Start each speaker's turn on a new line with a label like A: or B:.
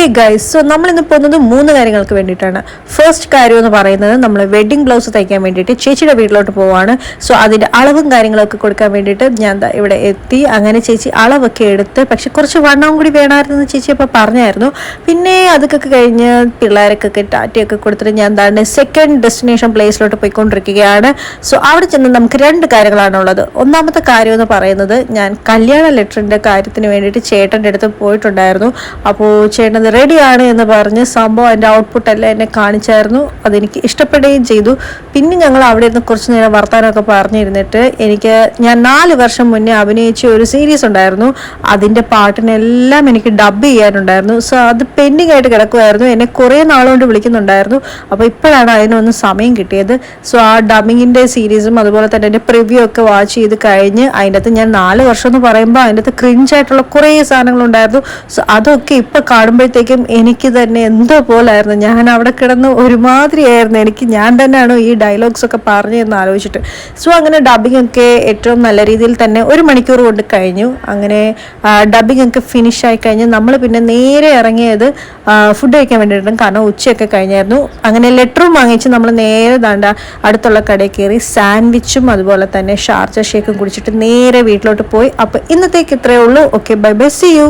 A: Hey guys, so നമ്മളിന്ന് പോകുന്നത് 3 കാര്യങ്ങൾക്ക് വേണ്ടിയിട്ടാണ്. ഫസ്റ്റ് കാര്യം എന്ന് പറയുന്നത് നമ്മൾ വെഡിങ് ബ്ലൗസ് തയ്ക്കാൻ വേണ്ടിയിട്ട് ചേച്ചിയുടെ വീട്ടിലോട്ട് പോവാണ്. സോ അതിൻ്റെ അളവും കാര്യങ്ങളൊക്കെ കൊടുക്കാൻ വേണ്ടിയിട്ട് ഞാൻ ഇവിടെ എത്തി. അങ്ങനെ ചേച്ചി അളവൊക്കെ എടുത്ത്, പക്ഷെ കുറച്ച് വണ്ണം കൂടി വേണമായിരുന്നു ചേച്ചി അപ്പോൾ പറഞ്ഞായിരുന്നു. പിന്നെ അതൊക്കെ കഴിഞ്ഞ് പിള്ളേർക്കൊക്കെ ടാറ്റയൊക്കെ കൊടുത്തിട്ട് ഞാൻ എന്താണ് സെക്കൻഡ് ഡെസ്റ്റിനേഷൻ പ്ലേസിലോട്ട് പോയിക്കൊണ്ടിരിക്കുകയാണ്. സോ അവിടെ ചെന്ന് നമുക്ക് 2 കാര്യങ്ങളാണുള്ളത്. ഒന്നാമത്തെ കാര്യം എന്ന് പറയുന്നത്, ഞാൻ കല്യാണ ലെറ്ററിൻ്റെ കാര്യത്തിന് വേണ്ടിയിട്ട് ചേട്ടൻ്റെ അടുത്ത് പോയിട്ടുണ്ടായിരുന്നു. അപ്പോൾ ചേട്ടൻ റെഡിയാണ് എന്ന് പറഞ്ഞ് സംഭവം അതിൻ്റെ ഔട്ട്പുട്ട് എല്ലാം എന്നെ കാണിച്ചായിരുന്നു. അതെനിക്ക് ഇഷ്ടപ്പെടുകയും ചെയ്തു. പിന്നെ ഞങ്ങൾ അവിടെ ഇരുന്ന് കുറച്ച് നേരം വർത്താനമൊക്കെ പറഞ്ഞിരുന്നിട്ട് ഞാൻ 4 വർഷം മുന്നേ അഭിനയിച്ച ഒരു സീരീസ് ഉണ്ടായിരുന്നു. അതിൻ്റെ പാട്ടിനെല്ലാം എനിക്ക് ഡബ് ചെയ്യാനുണ്ടായിരുന്നു. സോ അത് പെൻഡിങ് ആയിട്ട് കിടക്കുമായിരുന്നു. എന്നെ കുറേ നാളുകൊണ്ട് വിളിക്കുന്നുണ്ടായിരുന്നു. അപ്പോൾ ഇപ്പോഴാണ് അതിനൊന്ന് സമയം കിട്ടിയത്. സോ ആ ഡബിങ്ങിൻ്റെ സീരീസും അതുപോലെ തന്നെ എൻ്റെ പ്രിവ്യൂ ഒക്കെ വാച്ച് ചെയ്ത് കഴിഞ്ഞ് അതിൻ്റെ അകത്ത് ഞാൻ 4 വർഷം എന്ന് പറയുമ്പോൾ അതിൻ്റെ അകത്ത് ക്രിഞ്ചായിട്ടുള്ള കുറേ സാധനങ്ങളുണ്ടായിരുന്നു. സോ അതൊക്കെ ഇപ്പോൾ കാണുമ്പോഴത്തേക്കും എനിക്ക് തന്നെ എന്തോ പോലായിരുന്നു. ഞാൻ അവിടെ കിടന്ന് ഒരുമാതിരിയായിരുന്നു. ഞാൻ തന്നെയാണോ ഈ ഡയലോഗ്സ് ഒക്കെ പറഞ്ഞതെന്ന് ആലോചിച്ചിട്ട്. സോ അങ്ങനെ ഡബിങ് ഒക്കെ ഏറ്റവും നല്ല രീതിയിൽ തന്നെ 1 മണിക്കൂർ കൊണ്ട് കഴിഞ്ഞു. അങ്ങനെ ഡബിങ് ഒക്കെ ഫിനിഷ് ആയി കഴിഞ്ഞ് നമ്മൾ പിന്നെ നേരെ ഇറങ്ങിയത് ഫുഡ് കഴിക്കാൻ വേണ്ടിയിട്ടും, കാരണം ഉച്ചയൊക്കെ കഴിഞ്ഞായിരുന്നു. അങ്ങനെ ലെറ്ററും വാങ്ങിച്ച് നമ്മൾ നേരെ അടുത്തുള്ള കടയിൽ കയറി സാൻഡ്വിച്ചും അതുപോലെ തന്നെ ഷാർജ ഷേക്കും കുടിച്ചിട്ട് നേരെ വീട്ടിലോട്ട് പോയി. അപ്പോൾ ഇന്നത്തേക്ക് ഇത്രയേ ഉള്ളൂ. Okay, bye bye, see U.